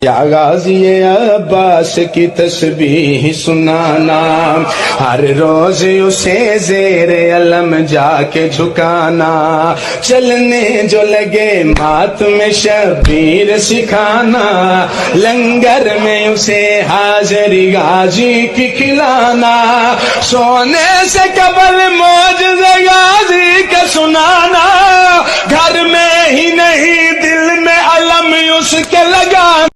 या गाज़ी अब्बास की तस्बीह सुनाना, हर रोज उसे ज़ेरे अलम जाके झुकाना, चलने जो लगे मात में शबीर सिखाना, लंगर में उसे हाज़री गाजी की खिलाना, सोने से कबल मौज गाजी का सुनाना, घर में ही नहीं दिल में अलम उसके लगाना।